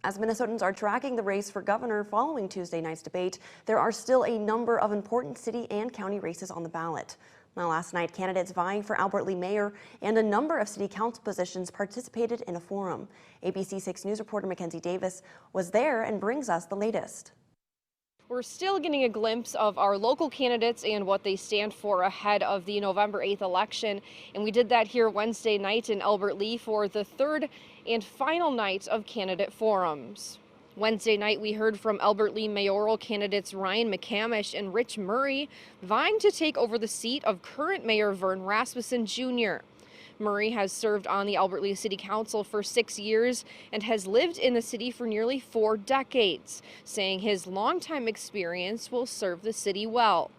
As Minnesotans are tracking the race for governor following Tuesday night's debate, there are still a number of important city and county races on the ballot. Now, last night, candidates vying for Albert Lea mayor and a number of city council positions participated in a forum. ABC 6 News reporter Mackenzie Davis was there and brings us the latest. We're still getting a glimpse of our local candidates and what they stand for ahead of the November 8th election. And we did that here Wednesday night in Albert Lea for the third and final night of candidate forums. Wednesday night, we heard from Albert Lea mayoral candidates Ryon, McCamish, and Rich Murray vying to take over the seat of current Mayor Vern Rasmussen Jr. Murray has served on the Albert Lea City Council for 6 years and has lived in the city for nearly 4 decades, saying his longtime experience will serve the city well.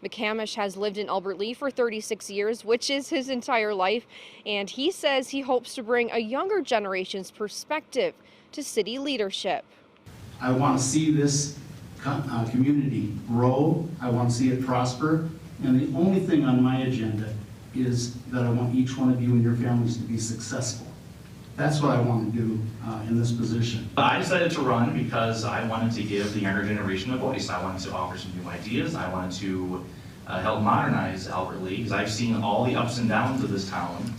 McCamish has lived in Albert Lea for 36 years, which is his entire life, and he says he hopes to bring a younger generation's perspective to city leadership. I want to see this community grow. I want to see it prosper, and the only thing on my agenda is that I want each one of you and your families to be successful. That's what I want to do in this position. I decided to run because I wanted to give the younger generation a voice. I wanted to offer some new ideas. I wanted to help modernize Albert Lea, because I've seen all the ups and downs of this town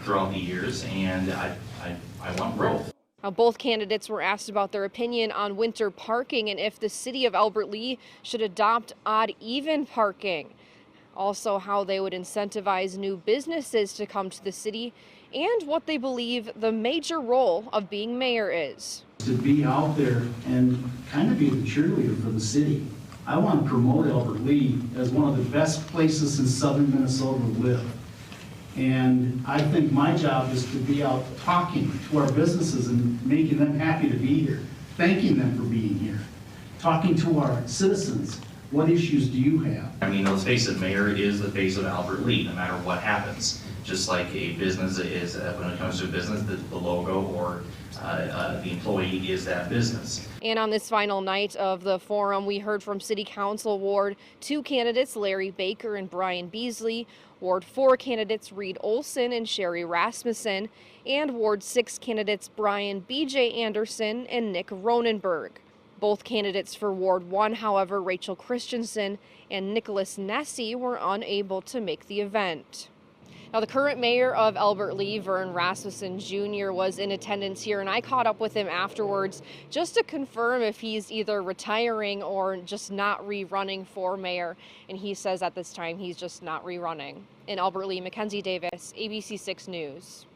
throughout the years, and I want growth. Now, both candidates were asked about their opinion on winter parking and if the city of Albert Lea should adopt odd-even parking. Also, how they would incentivize new businesses to come to the city, and what they believe the major role of being mayor is. To be out there and kind of be the cheerleader for the city. I want to promote Albert Lea as one of the best places in southern Minnesota to live. And I think my job is to be out talking to our businesses and making them happy to be here, thanking them for being here, talking to our citizens. What issues do you have? I mean, let's face it, mayor is the face of Albert Lea, no matter what happens. Just like a business is, when it comes to a business, the logo or the employee is that business. And on this final night of the forum, we heard from City Council Ward 2 candidates, Larry Baker and Brian Beasley, Ward 4 candidates, Reed Olson and Sherry Rasmussen, and Ward 6 candidates, Brian B.J. Anderson and Nick Ronenberg. Both candidates for Ward 1, however, Rachel Christensen and Nicholas Nessie, were unable to make the event. Now, the current mayor of Albert Lea, Vern Rasmussen Jr., was in attendance here, and I caught up with him afterwards just to confirm if he's either retiring or just not rerunning for mayor. And he says at this time he's just not rerunning. In Albert Lea, Mackenzie Davis, ABC 6 News.